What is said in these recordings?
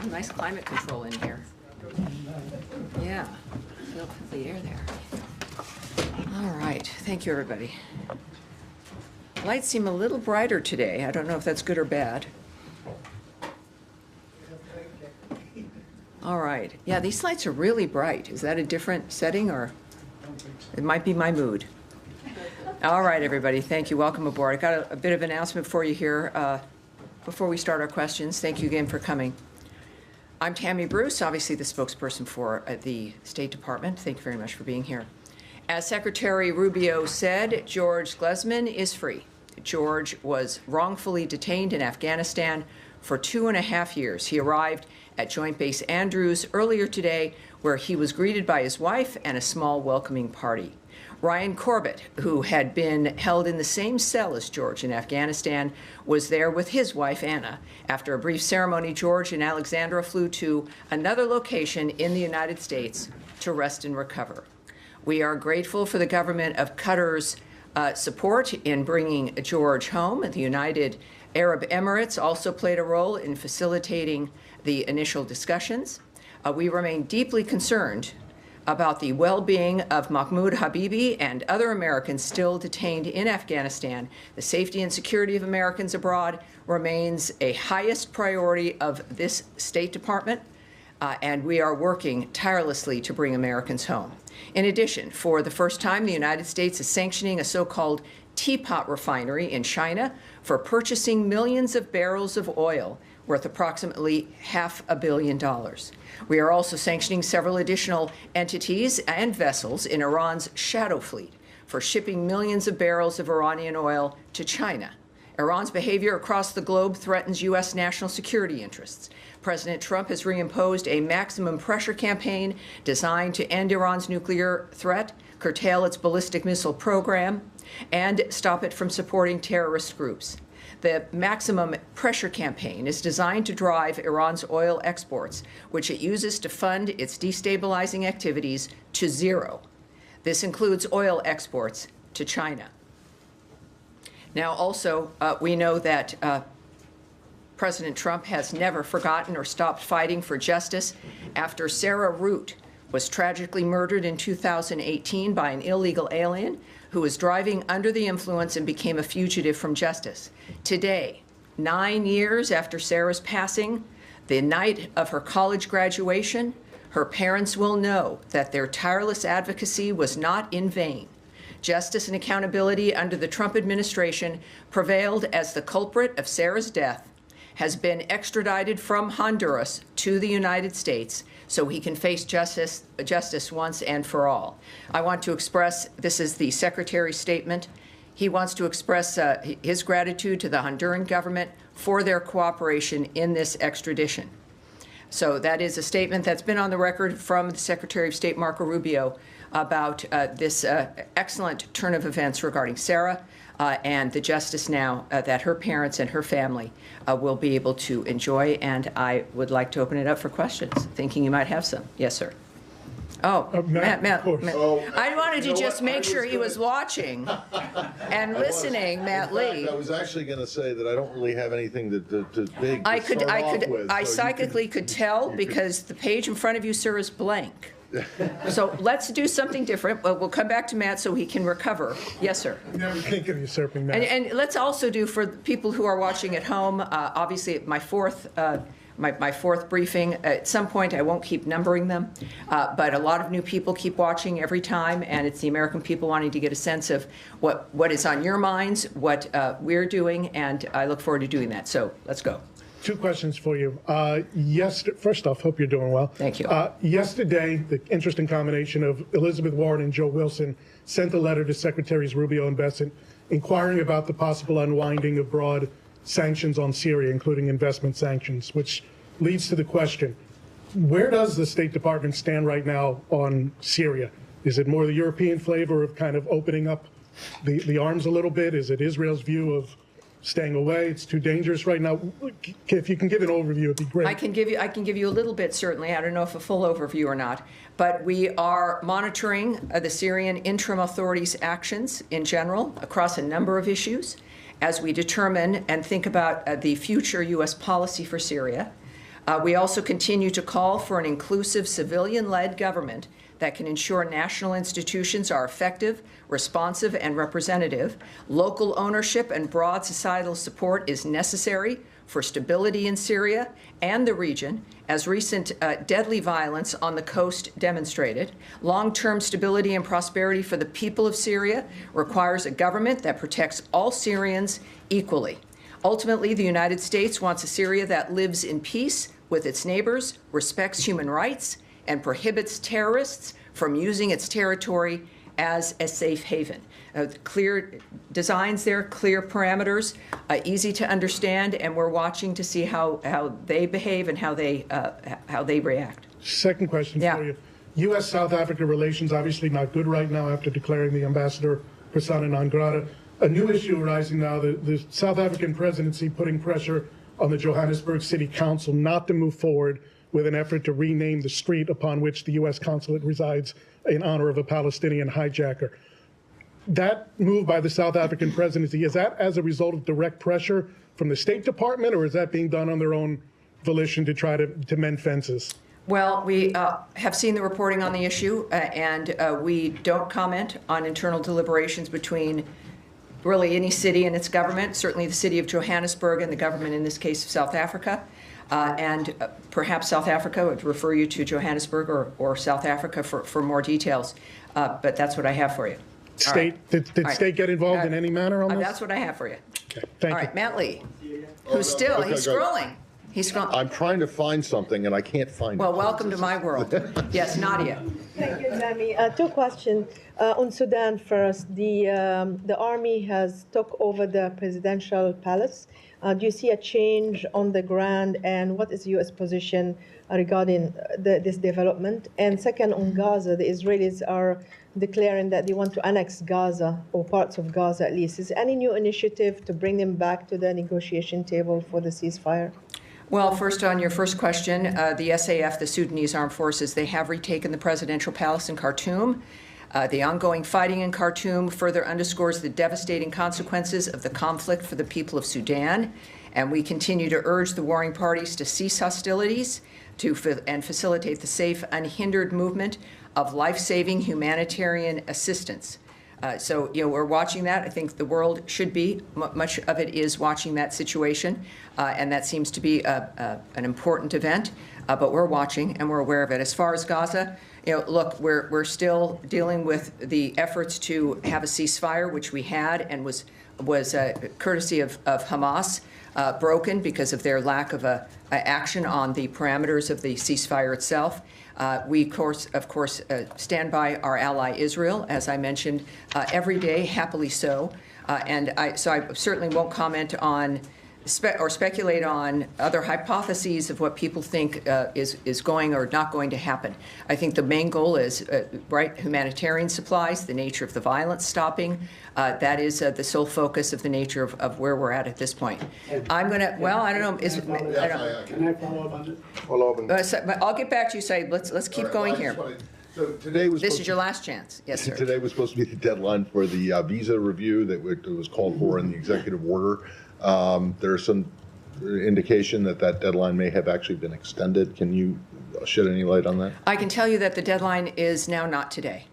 Nice climate control in here. Yeah, feel the air there. All right, thank you, everybody. Lights seem a little brighter today. I don't know if that's good or bad. All right, yeah, these lights are really bright. Is that a different setting, or it might be my mood? All right, everybody, thank you. Welcome aboard. I got a bit of announcement for you here before we start our questions. Thank you again for coming. I'm Tammy Bruce, obviously the spokesperson for the State Department. Thank you very much for being here. As Secretary Rubio said, George Glesman is free. George was wrongfully detained in Afghanistan for 2.5 years. He arrived at Joint Base Andrews earlier today, where he was greeted by his wife and a small welcoming party. Ryan Corbett, who had been held in the same cell as George in Afghanistan, was there with his wife, Anna. After a brief ceremony, George and Alexandra flew to another location in the United States to rest and recover. We are grateful for the government of Qatar's support in bringing George home. The United Arab Emirates also played a role in facilitating the initial discussions. We remain deeply concerned about the well-being of Mahmoud Habibi and other Americans still detained in Afghanistan. The safety and security of Americans abroad remains a highest priority of this State Department, and we are working tirelessly to bring Americans home. In addition, for the first time, the United States is sanctioning a so-called teapot refinery in China for purchasing millions of barrels of oil worth approximately $500 million. We are also sanctioning several additional entities and vessels in Iran's shadow fleet for shipping millions of barrels of Iranian oil to China. Iran's behavior across the globe threatens U.S. national security interests. President Trump has reimposed a maximum pressure campaign designed to end Iran's nuclear threat, curtail its ballistic missile program, and stop it from supporting terrorist groups. The maximum pressure campaign is designed to drive Iran's oil exports, which it uses to fund its destabilizing activities, to zero. This includes oil exports to China. Now, also, we know that President Trump has never forgotten or stopped fighting for justice after Sarah Root was tragically murdered in 2018 by an illegal alien who was driving under the influence and became a fugitive from justice. Today, 9 years after Sarah's passing, the night of her college graduation, her parents will know that their tireless advocacy was not in vain. Justice and accountability under the Trump administration prevailed as the culprit of Sarah's death has been extradited from Honduras to the United States so he can face justice once and for all. I want to express, this is the Secretary's statement, he wants to express his gratitude to the Honduran government for their cooperation in this extradition. So that is a statement that's been on the record from the Secretary of State, Marco Rubio, about this excellent turn of events regarding Sarah and the justice now that her parents and her family will be able to enjoy. And I would like to open it up for questions, thinking you might have some. Yes, sir. Oh, Matt. I wanted to just make sure he was watching and listening, Matt Lee. I was actually going to say that I don't really have anything to big I to start off with, I psychically could tell because the page in front of you, sir, is blank. So let's do something different. We'll come back to Matt so he can recover. Yes, sir. Never think of usurping Matt. And let's also do, for people who are watching at home, obviously my fourth briefing. At some point, I won't keep numbering them, but a lot of new people keep watching every time, and it's the American people wanting to get a sense of what is on your minds, what we're doing, and I look forward to doing that. So let's go. 2 questions for you. First off, hope you're doing well. Thank you. Yesterday, the interesting combination of Elizabeth Warren and Joe Wilson sent a letter to Secretaries Rubio and Bessent inquiring about the possible unwinding of broad sanctions on Syria, including investment sanctions, which leads to the question, where does the State Department stand right now on Syria? Is it more the European flavor of kind of opening up the arms a little bit? Is it Israel's view of staying away? It's too dangerous right now. If you can give an overview, it'd be great. I can give you a little bit, certainly. I don't know if a full overview or not, but we are monitoring the Syrian interim authorities' actions in general across a number of issues as we determine and think about the future U.S. policy for Syria. We also continue to call for an inclusive civilian-led government that can ensure national institutions are effective, responsive, and representative. Local ownership and broad societal support is necessary for stability in Syria and the region, as recent deadly violence on the coast demonstrated. Long-term stability and prosperity for the people of Syria requires a government that protects all Syrians equally. Ultimately, the United States wants a Syria that lives in peace with its neighbors, respects human rights, and prohibits terrorists from using its territory as a safe haven. Clear designs there, clear parameters, easy to understand, and we're watching to see how they behave and how they react. Second question for you. U.S.-South Africa relations obviously not good right now after declaring the ambassador persona non grata. A new issue arising now, the South African presidency putting pressure on the Johannesburg City Council not to move forward with an effort to rename the street upon which the U.S. consulate resides in honor of a Palestinian hijacker. That move by the South African presidency, is that as a result of direct pressure from the State Department, or is that being done on their own volition to try to mend fences? Well, we have seen the reporting on the issue, and we don't comment on internal deliberations between really any city and its government, certainly the city of Johannesburg and the government, in this case, of South Africa. And perhaps South Africa would refer you to Johannesburg or South Africa for more details. But that's what I have for you. State, did state get involved in any manner on this? That's what I have for you. Okay, thank All you. right, Matt Lee, who's still, Okay, he's go. scrolling. He's scrolling. I'm trying to find something and I can't find it. Well, welcome to my world. Yes, Nadia. Thank you, Zami. Two questions. On Sudan first, the army has took over the presidential palace. Do you see a change on the ground, and what is the U.S. position regarding this development? And second, on Gaza, the Israelis are declaring that they want to annex Gaza, or parts of Gaza at least. Is there any new initiative to bring them back to the negotiation table for the ceasefire? Well, first, on your first question, the SAF, the Sudanese Armed Forces, they have retaken the presidential palace in Khartoum. The ongoing fighting in Khartoum further underscores the devastating consequences of the conflict for the people of Sudan, and we continue to urge the warring parties to cease hostilities and facilitate the safe, unhindered movement of life-saving humanitarian assistance. So, we're watching that. I think the world should be. Much of it is watching that situation, and that seems to be an important event. But we're watching and we're aware of it. As far as Gaza, look, we're still dealing with the efforts to have a ceasefire, which we had and was courtesy of Hamas, broken because of their lack of action on the parameters of the ceasefire itself. We, of course, stand by our ally Israel, as I mentioned, every day, happily so. So I certainly won't comment on or speculate on other hypotheses of what people think is going or not going to happen. I think the main goal is humanitarian supplies, the nature of the violence stopping. That is the sole focus of the nature of where we're at this point. I'm going to, I don't know. Can I follow up on this? Follow up and- I'll get back to you, Saeed. Let's keep All right, going well, I here. just wanted- So today was This supposed is your to- last chance. Yes, sir. Today was supposed to be the deadline for the visa review that was called for in the executive order. There's some indication that deadline may have actually been extended. Can you shed any light on that? I can tell you that the deadline is now not today.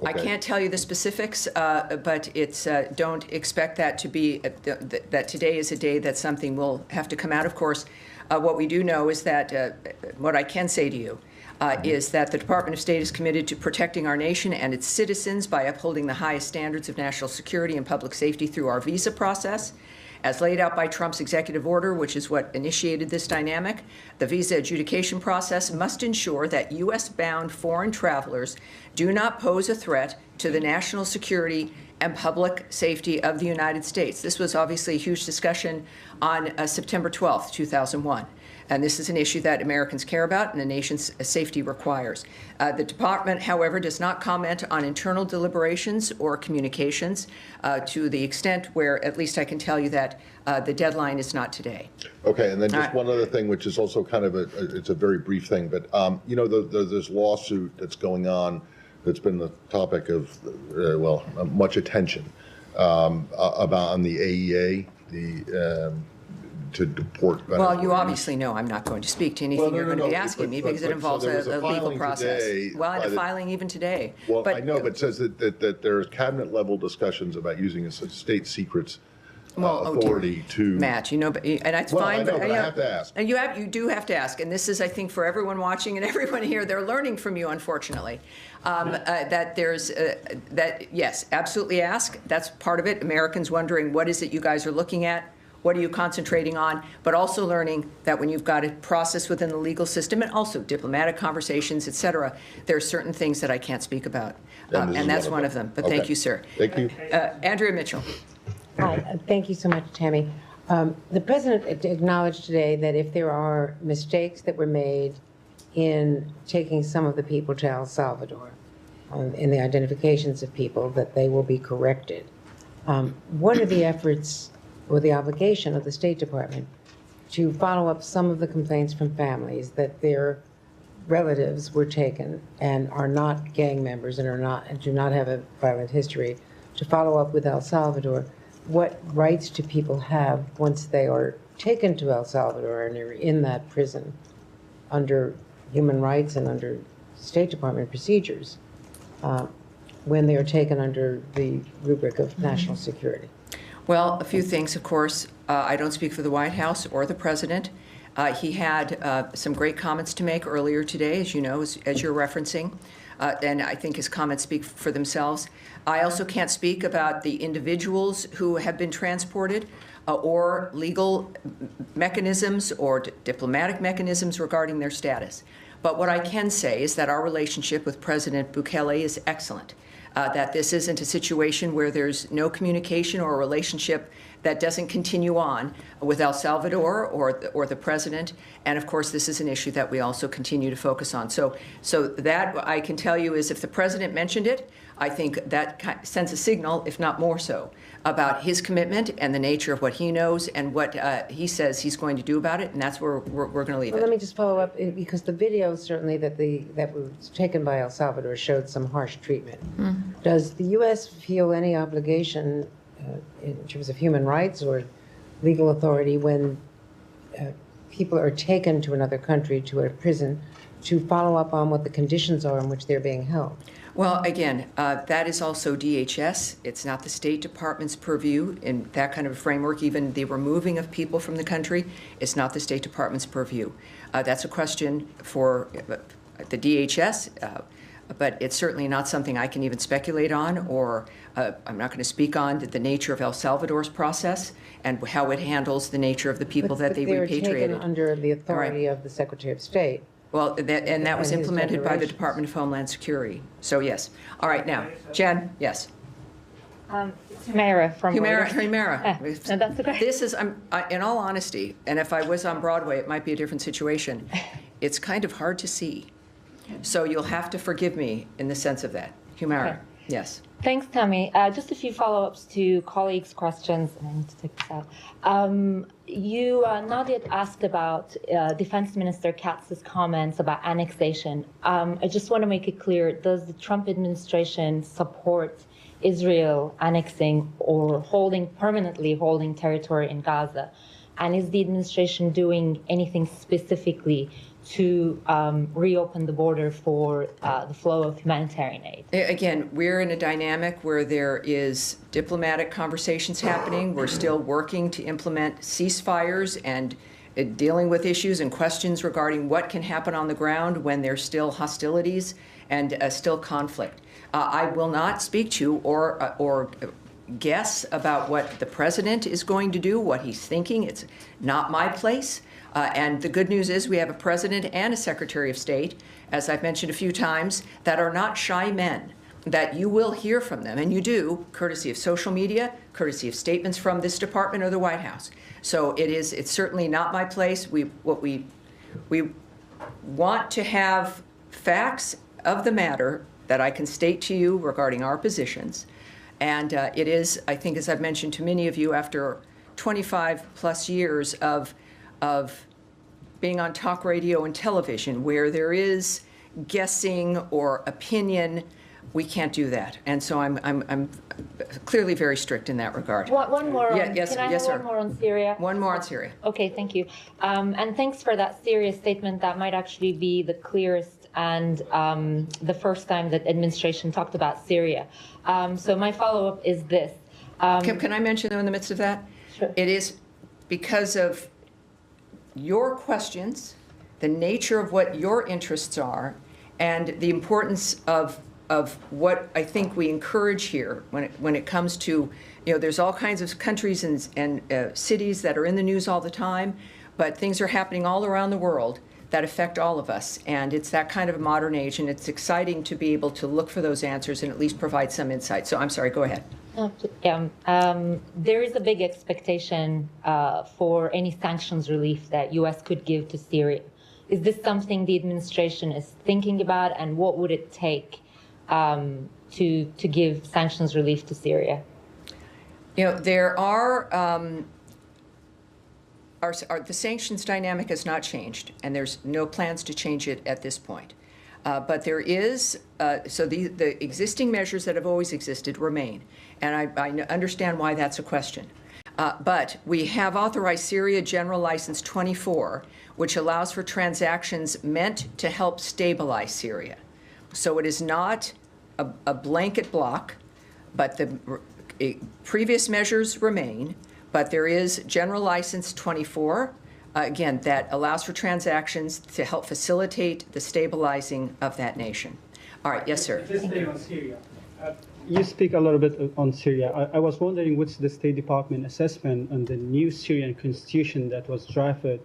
I Okay. can't tell you the specifics, but it's don't expect that to be that today is a day that something will have to come out. Of course, what we do know is that what I can say to you is that the Department of State is committed to protecting our nation and its citizens by upholding the highest standards of national security and public safety through our visa process. As laid out by Trump's executive order, which is what initiated this dynamic, the visa adjudication process must ensure that U.S.-bound foreign travelers do not pose a threat to the national security and public safety of the United States. This was obviously a huge discussion on September 12th, 2001. And this is an issue that Americans care about and the nation's safety requires. The department, however, does not comment on internal deliberations or communications to the extent where, at least I can tell you that the deadline is not today. Okay, and then All just right. one other thing, which is also kind of it's a very brief thing, but this lawsuit that's going on that's been the topic of, much attention about on the AEA, to deport Venezuelans. Well, you obviously know I'm not going to speak to anything Well, no, you're going to no, be no, asking me but- because it but- so involves there was a a legal filing process. today Well, and by a the- filing even today. Well, But- I know, but it says that there are cabinet-level discussions about using a state secrets Well, oh, dear. authority to. Matt, you know, and that's Well, fine. I know, but I you have to ask. And you do have to ask. And this is, I think, for everyone watching and everyone here, they're learning from you, unfortunately. That there's, that, yes, absolutely ask. That's part of it. Americans wondering, what is it you guys are looking at? What are you concentrating on? But also learning that when you've got a process within the legal system and also diplomatic conversations, et cetera, there are certain things that I can't speak about. And this is And that's one one of of them. them. But Okay. thank you, sir. Thank you. Andrea Mitchell. Hi, thank you so much, Tammy. The president acknowledged today that if there are mistakes that were made in taking some of the people to El Salvador, in the identifications of people, that they will be corrected. What are the efforts or the obligation of the State Department to follow up some of the complaints from families that their relatives were taken and are not gang members and do not have a violent history, to follow up with El Salvador? What rights do people have once they are taken to El Salvador and are in that prison under human rights and under State Department procedures when they are taken under the rubric of national security? Well, a few things, of course. I don't speak for the White House or the president. He had some great comments to make earlier today, as you know, as you're referencing, and I think his comments speak for themselves. I also can't speak about the individuals who have been transported or legal mechanisms or diplomatic mechanisms regarding their status. But what I can say is that our relationship with President Bukele is excellent. That this isn't a situation where there's no communication or a relationship that doesn't continue on with El Salvador or the president. And of course, this is an issue that we also continue to focus on. So that I can tell you is if the president mentioned it, I think that sends a signal, if not more so, about his commitment and the nature of what he knows and what he says he's going to do about it. And that's where we're going to leave Well, it. let me just follow up, because the video certainly that was taken by El Salvador showed some harsh treatment. Does the U.S. feel any obligation in terms of human rights or legal authority when people are taken to another country, to a prison, to follow up on what the conditions are in which they're being held? Well, again, that is also DHS. It's not the State Department's purview in that kind of a framework. Even the removing of people from the country is not the State Department's purview. That's a question for the DHS, but it's certainly not something I can even speculate on, or I'm not going to speak on the nature of El Salvador's process and how it handles the nature of the people that they they're repatriated. taken under the authority of the Secretary of State. Well, that was And his implemented by the declarations. Department of Homeland Security. So, yes. All right, now, Jen, yes. Humera from Reuters. Humera. No, that's okay. This is, in all honesty, and if I was on Broadway, it might be a different situation. It's kind of hard to see. So you'll have to forgive me in the sense of that. Humera, Okay. yes. Thanks, Tammy. Just a few follow-ups to colleagues' questions. I need to take this out. Nadia asked about Defense Minister Katz's comments about annexation. I just want to make it clear, does the Trump administration support Israel annexing or permanently holding territory in Gaza? And is the administration doing anything specifically to reopen the border for the flow of humanitarian aid? Again, we're in a dynamic where there is diplomatic conversations happening. We're still working to implement ceasefires and dealing with issues and questions regarding what can happen on the ground when there's still hostilities and still conflict. I will not speak to or guess about what the president is going to do, what he's thinking. It's not my place. And the good news is we have a president and a secretary of state, as I've mentioned a few times, that are not shy men, that you will hear from them, and you do, courtesy of social media, courtesy of statements from this department or the White House. So it's certainly not my place. We want to have facts of the matter that I can state to you regarding our positions. And it is, I think, as I've mentioned to many of you, after 25 plus years of being on talk radio and television, where there is guessing or opinion we can't do that. And so I'm clearly very strict in that regard. One more. Yeah, on, yes, can I yes, have sir. one more on Syria? One more on Syria. Okay, thank you. And thanks for that serious statement. That might actually be the clearest and the first time that administration talked about Syria. So my follow-up is this. Can I mention, though, in the midst of that? Sure. It is because of your questions, the nature of what your interests are, and the importance of what I think we encourage here when it comes to, there's all kinds of countries and cities that are in the news all the time, but things are happening all around the world that affect all of us. And it's that kind of a modern age, and it's exciting to be able to look for those answers and at least provide some insight. So I'm sorry, go ahead. There is a big expectation for any sanctions relief that U.S. could give to Syria. Is this something the administration is thinking about, and what would it take to give sanctions relief to Syria? There are the sanctions dynamic has not changed, and there's no plans to change it at this point. But there is, so the existing measures that have always existed remain, and I understand why that's a question. But we have authorized Syria General License 24, which allows for transactions meant to help stabilize Syria. So it is not a blanket block, but the previous measures remain, but there is General License 24, again, that allows for transactions to help facilitate the stabilizing of that nation. All right, yes, sir. This thing on Syria. You speak a little bit on Syria. I was wondering what's the State Department assessment on the new Syrian constitution that was drafted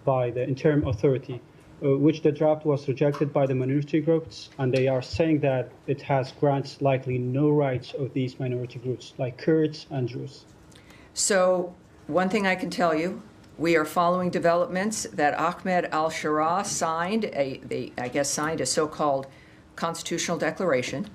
by the interim authority, which the draft was rejected by the minority groups, and they are saying that it has grants likely no rights of these minority groups, like Kurds and Druze. So one thing I can tell you, we are following developments that Ahmed al-Sharaa signed, signed a so-called constitutional declaration,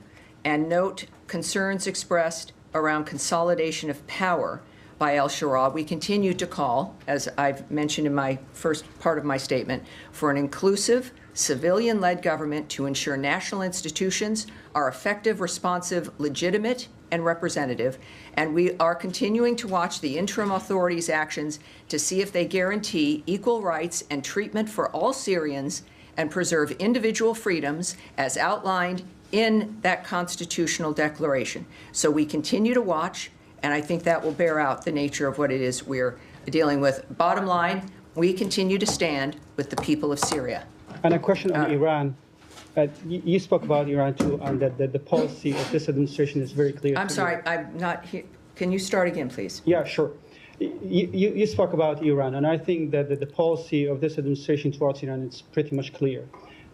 and note concerns expressed around consolidation of power by al-Sharaa. We continue to call, as I've mentioned in my first part of my statement, for an inclusive, civilian-led government to ensure national institutions are effective, responsive, legitimate, and representative. And we are continuing to watch the interim authorities' actions to see if they guarantee equal rights and treatment for all Syrians and preserve individual freedoms as outlined in that constitutional declaration. So we continue to watch, and I think that will bear out the nature of what it is we're dealing with. Bottom line, we continue to stand with the people of Syria. And a question on Iran. You spoke about Iran too, and that the policy of this administration is very clear. I'm sorry, I'm not here. Can you start again, please? Yeah, sure. You spoke about Iran, and I think that the policy of this administration towards Iran is pretty much clear.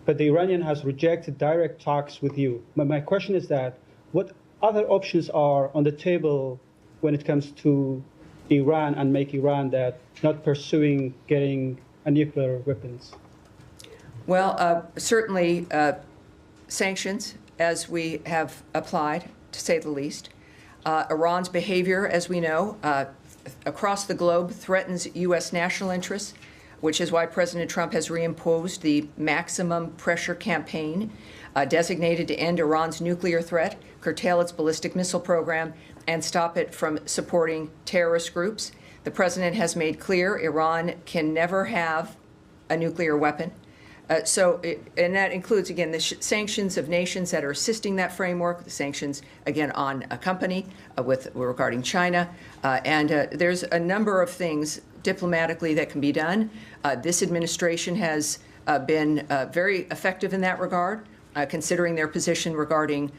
But the Iranian has rejected direct talks with you. My question is that what other options are on the table when it comes to Iran and make Iran that not pursuing getting a nuclear weapons? Well, certainly sanctions, as we have applied, to say the least. Iran's behavior, as we know, across the globe threatens U.S. national interests, which is why President Trump has reimposed the maximum pressure campaign designated to end Iran's nuclear threat, curtail its ballistic missile program, and stop it from supporting terrorist groups. The president has made clear Iran can never have a nuclear weapon. And that includes, again, the sanctions of nations that are assisting that framework, the sanctions, again, on a company regarding China. And there's a number of things diplomatically that can be done. This administration has been very effective in that regard, considering their position regarding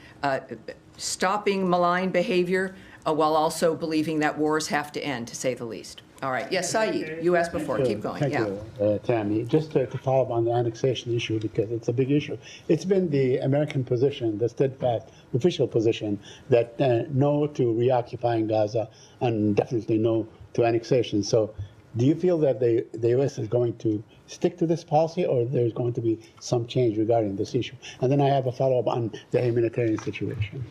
stopping malign behavior while also believing that wars have to end, to say the least. All right. Yes, Saeed, you asked before. Keep going. Thank you, Tammy. Just to follow up on the annexation issue, because it's a big issue. It's been the American position, the steadfast official position, that no to reoccupying Gaza and definitely no to annexation. So do you feel that the U.S. is going to stick to this policy, or there's going to be some change regarding this issue? And then I have a follow-up on the humanitarian situation.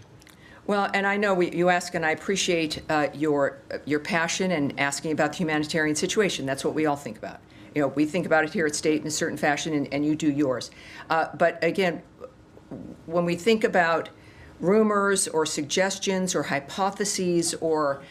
Well, and I know you ask, and I appreciate your passion and asking about the humanitarian situation. That's what we all think about. We think about it here at State in a certain fashion, and you do yours. But again, when we think about rumors or suggestions or hypotheses or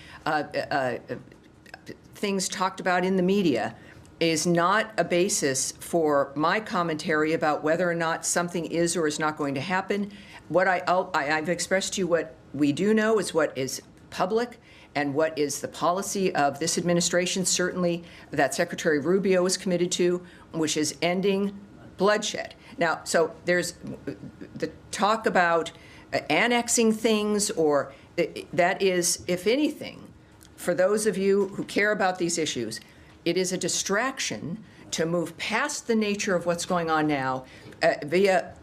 things talked about in the media is not a basis for my commentary about whether or not something is or is not going to happen. What I've expressed to you what we do know is what is public and what is the policy of this administration, certainly that Secretary Rubio is committed to, which is ending bloodshed. Now, so there's the talk about annexing things, or that is, if anything, for those of you who care about these issues, it is a distraction to move past the nature of what's going on now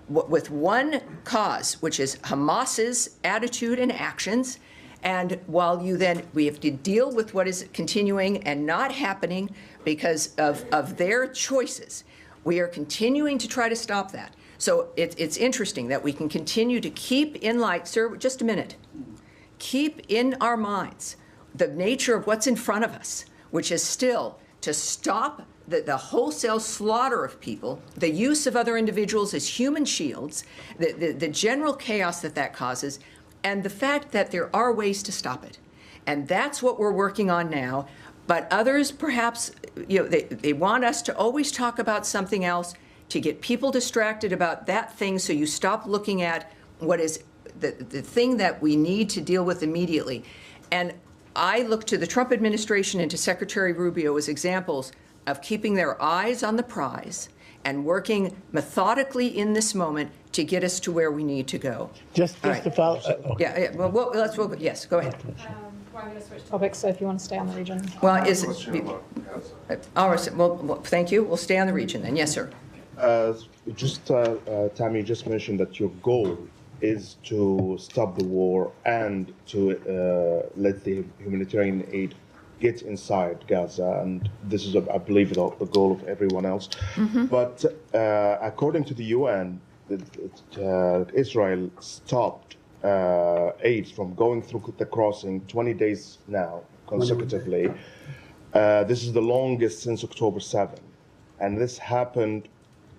with one cause, which is Hamas's attitude and actions. And while we have to deal with what is continuing and not happening because of their choices, we are continuing to try to stop that. So it's interesting that we can continue to keep in light, sir, just a minute, keep in our minds the nature of what's in front of us, which is still to stop the wholesale slaughter of people, the use of other individuals as human shields, the general chaos that causes, and the fact that there are ways to stop it. And that's what we're working on now. But others, perhaps, they want us to always talk about something else to get people distracted about that thing, so you stop looking at what is the thing that we need to deal with immediately. And I look to the Trump administration and to Secretary Rubio as examples of keeping their eyes on the prize and working methodically in this moment to get us to where we need to go. Just All right. to follow. Yeah, yes, go ahead. I'm going to switch topics, so if you want to stay on the region. Well, all right, well, thank you. We'll stay on the region then. Yes, sir. Tammy just mentioned that your goal is to stop the war and to let the humanitarian aid get inside Gaza, and this is, I believe, the goal of everyone else. Mm-hmm. But according to the UN, Israel stopped aid from going through the crossing 20 days now, consecutively. This is the longest since October 7, and this happened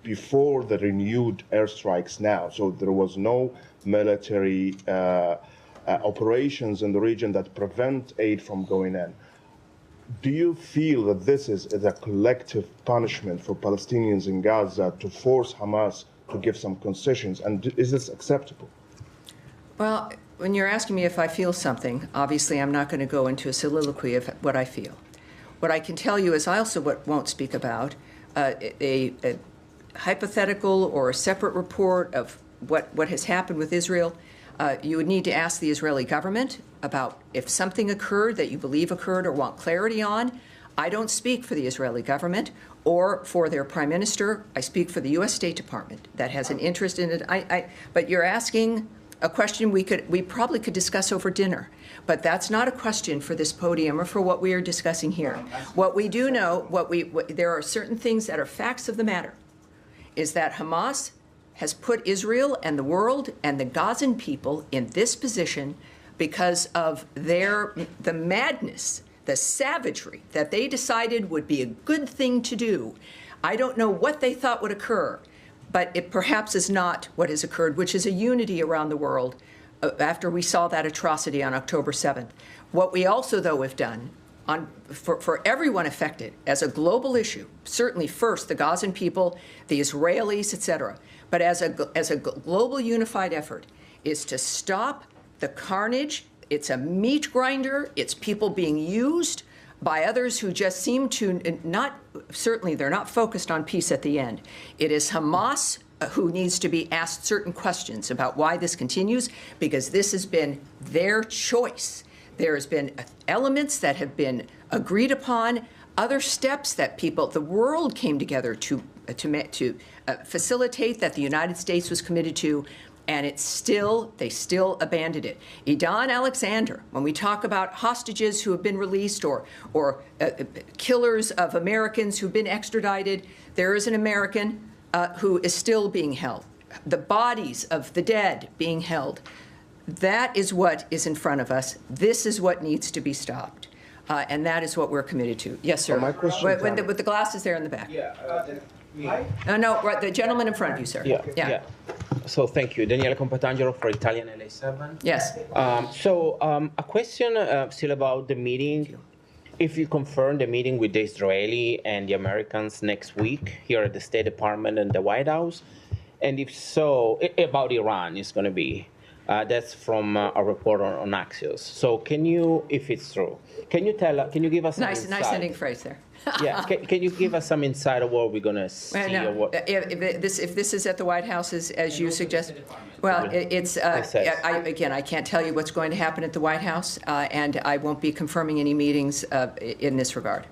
before the renewed airstrikes now. So there was no military operations in the region that prevent aid from going in. Do you feel that this is a collective punishment for Palestinians in Gaza to force Hamas to give some concessions? And is this acceptable? Well, when you're asking me if I feel something, obviously I'm not going to go into a soliloquy of what I feel. What I can tell you is I also won't speak about a hypothetical or a separate report of what has happened with Israel. You would need to ask the Israeli government about if something occurred that you believe occurred or want clarity on. I don't speak for the Israeli government or for their prime minister. I speak for the U.S. State Department that has an interest in it. But you're asking a question we probably could discuss over dinner. But that's not a question for this podium or for what we are discussing here. What we do know, there are certain things that are facts of the matter, is that Hamas has put Israel and the world and the Gazan people in this position because of the madness, the savagery that they decided would be a good thing to do. I don't know what they thought would occur, but it perhaps is not what has occurred, which is a unity around the world after we saw that atrocity on October 7th. What we also, though, have done for everyone affected as a global issue, certainly first the Gazan people, the Israelis, et cetera, but as a global unified effort, is to stop the carnage. It's a meat grinder. It's people being used by others who just seem to certainly they're not focused on peace at the end. It is Hamas who needs to be asked certain questions about why this continues, because this has been their choice. There has been elements that have been agreed upon, other steps that the world came together to facilitate that the United States was committed to, and they still abandoned it. Idan Alexander, when we talk about hostages who have been released or killers of Americans who've been extradited, there is an American who is still being held. The bodies of the dead being held. That is what is in front of us. This is what needs to be stopped. And that is what we're committed to. Yes, sir. My question, with the glasses there in the back. Yeah. No, right, the gentleman in front of you, sir. Yeah. So thank you. Daniele Compatangelo for Italian LA7. Yes. A question still about the meeting. If you confirm the meeting with the Israeli and the Americans next week here at the State Department and the White House, and if so, about Iran is going to be. That's from a report on Axios. So can you, if it's true, can you give us some insight? Nice ending phrase there. Yeah, can you give us some insight of what we're going to see? Well, or no. what? If this is at the White House, as you suggest, well, I can't tell you what's going to happen at the White House, and I won't be confirming any meetings in this regard.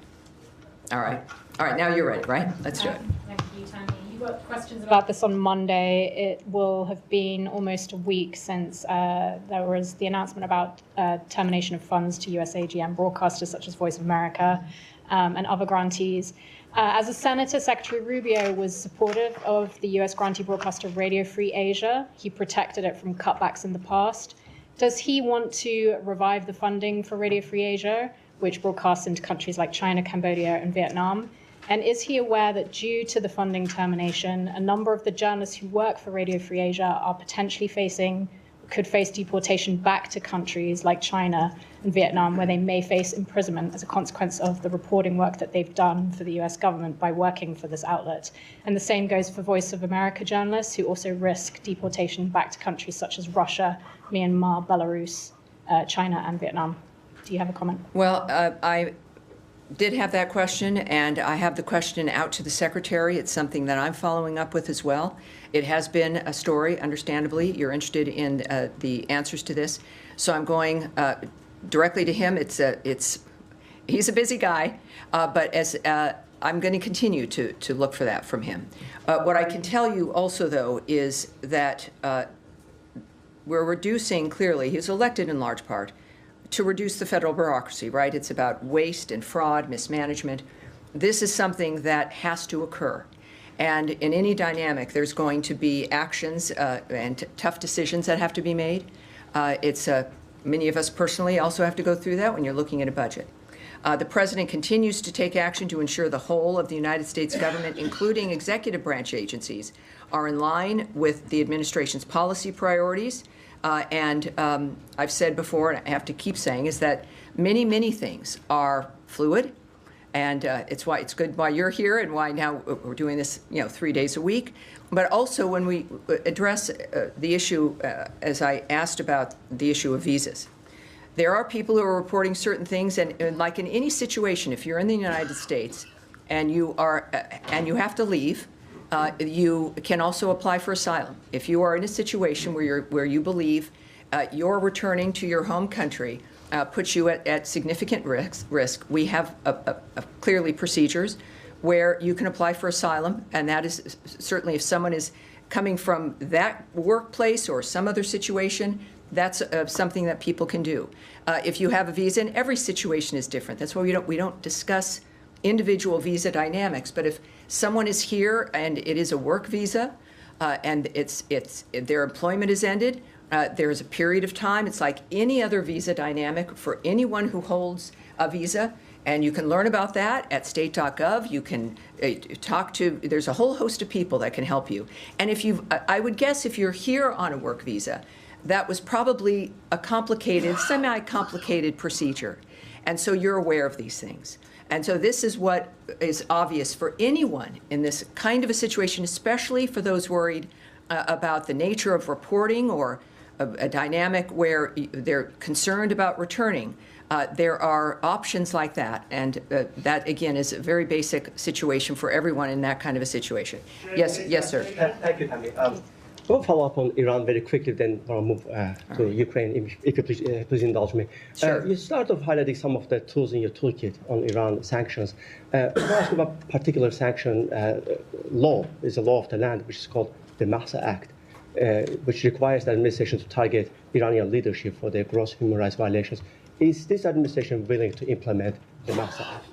All right. Now you're ready, right? Let's do it. Thank you, Tammy. You got questions about this on Monday. It will have been almost a week since there was the announcement about termination of funds to US AGM broadcasters such as Voice of America and other grantees. As a senator, Secretary Rubio was supportive of the US grantee broadcaster Radio Free Asia. He protected it from cutbacks in the past. Does he want to revive the funding for Radio Free Asia, which broadcasts into countries like China, Cambodia, and Vietnam? And is he aware that due to the funding termination, a number of the journalists who work for Radio Free Asia are potentially could face deportation back to countries like China and Vietnam, where they may face imprisonment as a consequence of the reporting work that they've done for the US government by working for this outlet? And the same goes for Voice of America journalists, who also risk deportation back to countries such as Russia, Myanmar, Belarus, China, and Vietnam. Do you have a comment? Well, I did have that question, and I have the question out to the Secretary. It's something that I'm following up with as well. It has been a story, understandably. You're interested in the answers to this. So I'm going directly to him. He's a busy guy, but I'm going to continue to look for that from him. What I can tell you also, though, is that we're reducing, clearly, he was elected in large part to reduce the federal bureaucracy, right? It's about waste and fraud, mismanagement. This is something that has to occur. And in any dynamic, there's going to be actions and tough decisions that have to be made. Many of us personally also have to go through that when you're looking at a budget. The president continues to take action to ensure the whole of the United States government, including executive branch agencies, are in line with the administration's policy priorities. And I've said before, and I have to keep saying, is that many things are fluid. And it's good why you're here and why now we're doing this, 3 days a week. But also when we address the issue, as I asked about the issue of visas, there are people who are reporting certain things. And like in any situation, if you're in the United States and you have to leave, you can also apply for asylum. If you are in a situation where you believe you're returning to your home country, puts you at significant risk, we have clearly procedures where you can apply for asylum, and that is certainly if someone is coming from that workplace or some other situation, that's something that people can do. If you have a visa, and every situation is different. That's why we don't discuss individual visa dynamics. But if someone is here and it is a work visa, and their employment is ended, there is a period of time. It's like any other visa dynamic for anyone who holds a visa. And you can learn about that at state.gov. You can there's a whole host of people that can help you. And I would guess if you're here on a work visa, that was probably a complicated, semi-complicated procedure. And so you're aware of these things. And so this is what is obvious for anyone in this kind of a situation, especially for those worried about the nature of reporting or a dynamic where they're concerned about returning. There are options like that, and that, again, is a very basic situation for everyone in that kind of a situation. Yes, sir. Thank you, Tammy. I will follow up on Iran very quickly, then I'll move to Ukraine, if you please indulge me. Sure. You start off highlighting some of the tools in your toolkit on Iran sanctions. I want to ask about a particular sanction law. It's a law of the land, which is called the Mahsa Act, which requires the administration to target Iranian leadership for their gross human rights violations. Is this administration willing to implement the Mahsa Act?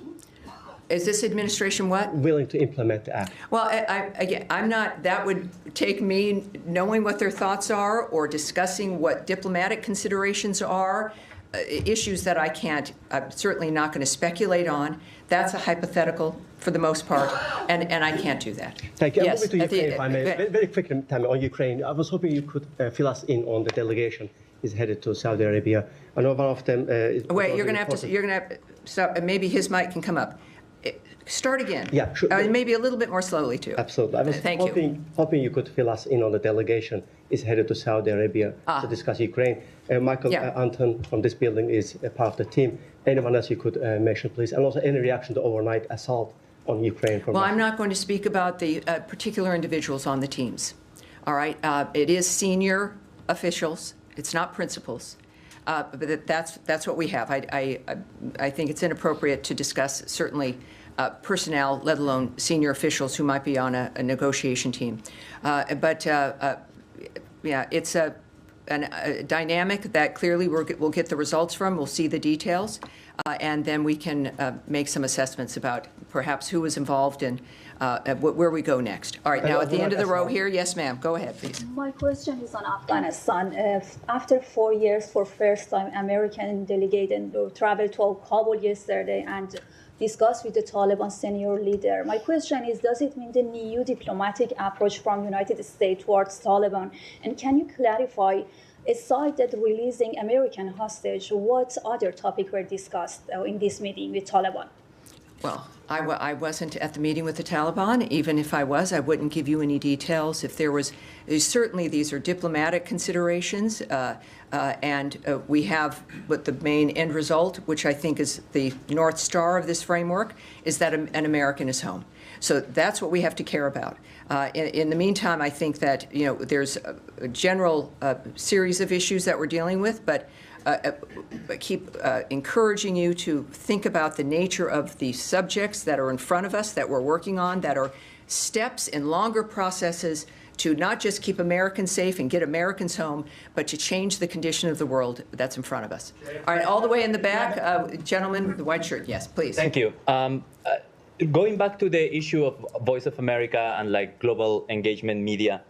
Is this administration what? Willing to implement the act. Well, I'm not. That would take me knowing what their thoughts are or discussing what diplomatic considerations are. issues that I'm certainly not going to speculate on. That's a hypothetical for the most part, and I can't do that. Thank you. Yes, I'm moving to Ukraine, at if I may. Very quickly, Tammy, on Ukraine. I was hoping you could fill us in on the delegation is headed to Saudi Arabia. I know one of them is... Wait, you're going to have to stop, and maybe his mic can come up. Start again. Yeah, sure. Maybe a little bit more slowly, too. Absolutely. I was hoping you could fill us in on the delegation is headed to Saudi Arabia to discuss Ukraine. Michael Anton from this building is a part of the team. Anyone else you could mention, please? And also any reaction to overnight assault on Ukraine from Well, I'm not going to speak about the particular individuals on the teams. All right? It is senior officials. It's not principals. But that's what we have. I think it's inappropriate to discuss certainly personnel, let alone senior officials who might be on a negotiation team. Yeah, it's a dynamic that clearly we'll get the results from. We'll see the details, and then we can make some assessments about perhaps who was involved and where we go next. All right, now at the end of the row here, yes, ma'am, go ahead, please. My question is on Afghanistan. After 4 years, for first time, American delegate traveled to Kabul yesterday and discussed with the Taliban senior leader. My question is, does it mean the new diplomatic approach from United States towards Taliban? And can you clarify, aside that releasing American hostage, what other topics were discussed in this meeting with Taliban? Well, I wasn't at the meeting with the Taliban. Even if I was, I wouldn't give you any details. If there was, certainly these are diplomatic considerations, and we have what the main end result, which I think is the North Star of this framework, is that an American is home. So that's what we have to care about. In the meantime, I think that there's a general series of issues that we're dealing with, but keep encouraging you to think about the nature of the subjects that are in front of us, that we're working on, that are steps in longer processes to not just keep Americans safe and get Americans home, but to change the condition of the world that's in front of us. All right, all the way in the back, gentleman with the white shirt. Yes, please. Thank you. Going back to the issue of Voice of America and global engagement media,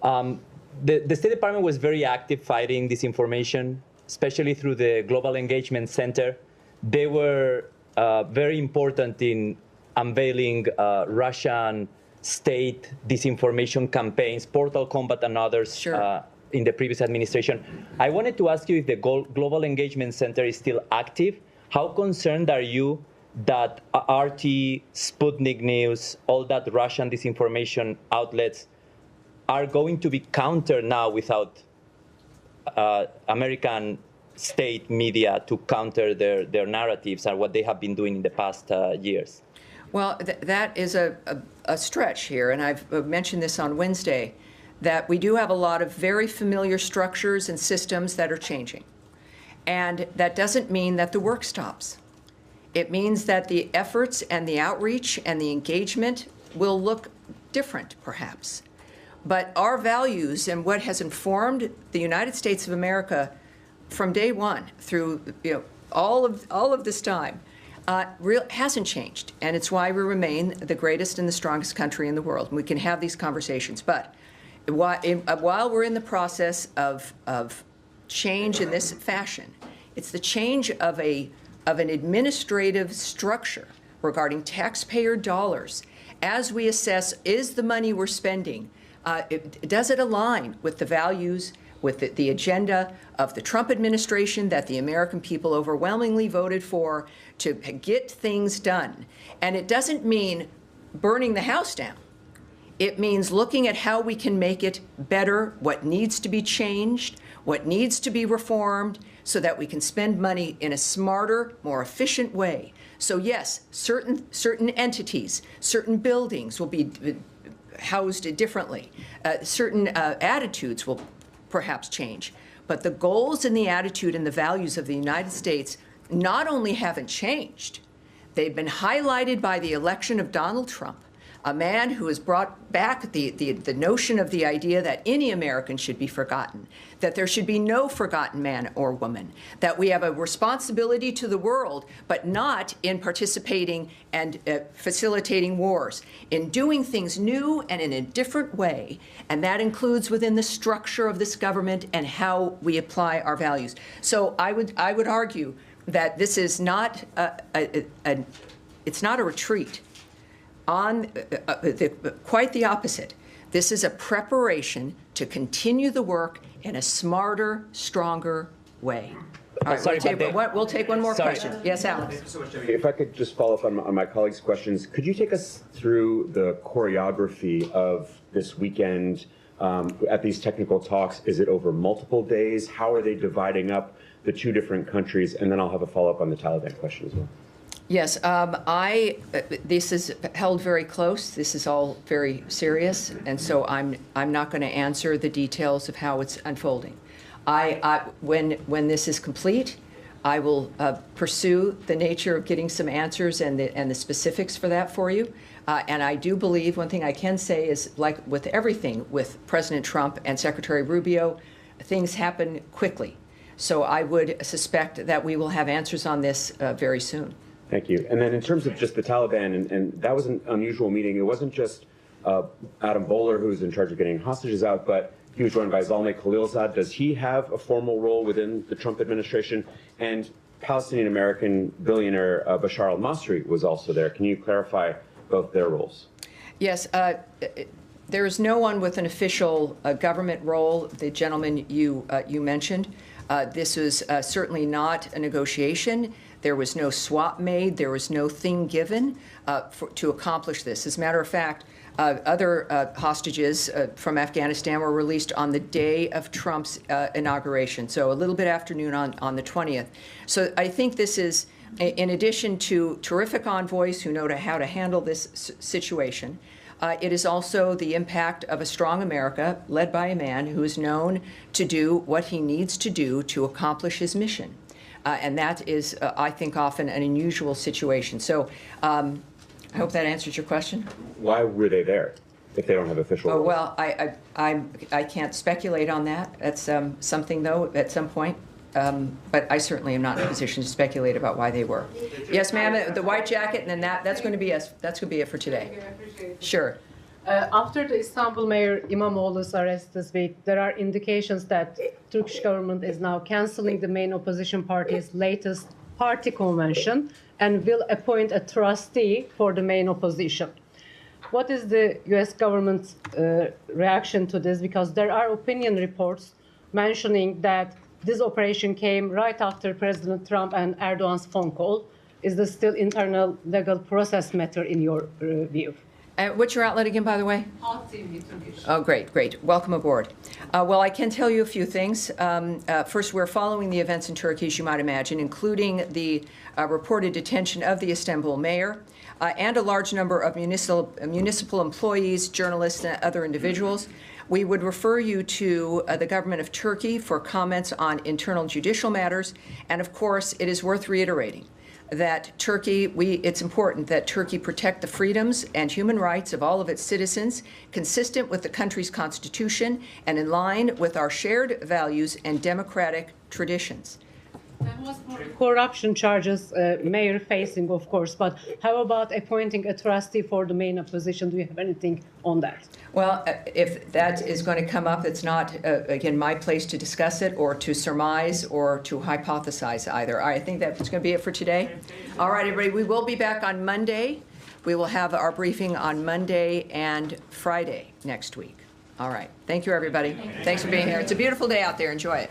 the State Department was very active fighting disinformation, especially through the Global Engagement Center. They were very important in unveiling Russian state disinformation campaigns, Portal Combat and others in the previous administration. I wanted to ask you if the Global Engagement Center is still active. How concerned are you that RT, Sputnik News, all that Russian disinformation outlets are going to be countered now without American state media to counter their narratives and what they have been doing in the past years? Well, that is a stretch here, and I've mentioned this on Wednesday, that we do have a lot of very familiar structures and systems that are changing. And that doesn't mean that the work stops. It means that the efforts and the outreach and the engagement will look different, perhaps. But our values and what has informed the United States of America from day one through all of this time hasn't changed, and it's why we remain the greatest and the strongest country in the world. And we can have these conversations, but while we're in the process of change in this fashion, it's the change of an administrative structure regarding taxpayer dollars as we assess, is the money we're spending, does it align with the values, with the agenda of the Trump administration that the American people overwhelmingly voted for to get things done? And it doesn't mean burning the house down. It means looking at how we can make it better, what needs to be changed, what needs to be reformed, so that we can spend money in a smarter, more efficient way. So yes, certain entities, certain buildings will be housed differently. Certain attitudes will perhaps change. But the goals and the attitude and the values of the United States not only haven't changed, they've been highlighted by the election of Donald Trump, a man who has brought back the notion of the idea that any American should be forgotten, that there should be no forgotten man or woman, that we have a responsibility to the world, but not in participating and facilitating wars, in doing things new and in a different way, and that includes within the structure of this government and how we apply our values. So I would argue that this is not it's not a retreat. Quite the opposite. This is a preparation to continue the work in a smarter, stronger way. All right, Sorry, we'll take one more Sorry. question. Yes, Alex. If I could just follow up on my colleagues' questions, could you take us through the choreography of this weekend at these technical talks? Is it over multiple days? How are they dividing up the two different countries? And then I'll have a follow-up on the Taliban question as well. Yes, this is held very close. This is all very serious, and so I'm not going to answer the details of how it's unfolding. When this is complete, I will pursue the nature of getting some answers and the specifics for that for you. And I do believe one thing I can say is, like with everything with President Trump and Secretary Rubio, things happen quickly. So I would suspect that we will have answers on this very soon. Thank you. And then in terms of just the Taliban, and that was an unusual meeting. It wasn't just Adam Bowler who's in charge of getting hostages out, but he was joined by Zalmay Khalilzad. Does he have a formal role within the Trump administration? And Palestinian-American billionaire Bashar al-Masri was also there. Can you clarify both their roles? Yes. There is no one with an official government role, the gentleman you mentioned. This is certainly not a negotiation. There was no swap made. There was no thing given to accomplish this. As a matter of fact, other hostages from Afghanistan were released on the day of Trump's inauguration, so a little bit after noon on the 20th. So I think this is, in addition to terrific envoys who know how to handle this situation, it is also the impact of a strong America led by a man who is known to do what he needs to do to accomplish his mission. And that is, I think, often an unusual situation. So I hope that answers your question. Why were they there if they don't have official roles? Well, I can't speculate on that. That's something, though, at some point. But I certainly am not in a position to speculate about why they were. Yes, ma'am, the white jacket, and then that's going to be us. That's going to be it for today. Sure. After the Istanbul Mayor İmamoğlu's arrest this week, there are indications that Turkish government is now canceling the main opposition party's latest party convention and will appoint a trustee for the main opposition. What is the U.S. government's reaction to this? Because there are opinion reports mentioning that this operation came right after President Trump and Erdogan's phone call. Is this still internal legal process matter in your view? What's your outlet again, by the way? Halk TV Turkish. Oh, great, great. Welcome aboard. Well, I can tell you a few things. First, we're following the events in Turkey, as you might imagine, including the reported detention of the Istanbul mayor and a large number of municipal employees, journalists, and other individuals. We would refer you to the government of Turkey for comments on internal judicial matters. And of course, it is worth reiterating that it's important that Turkey protect the freedoms and human rights of all of its citizens, consistent with the country's constitution and in line with our shared values and democratic traditions. That was for corruption charges, mayor facing, of course, but how about appointing a trustee for the main opposition? Do you have anything on that? Well, if that is going to come up, it's not, again, my place to discuss it or to surmise or to hypothesize either. I think that's going to be it for today. All right, everybody, we will be back on Monday. We will have our briefing on Monday and Friday next week. All right. Thank you, everybody. Thanks for being here. It's a beautiful day out there. Enjoy it.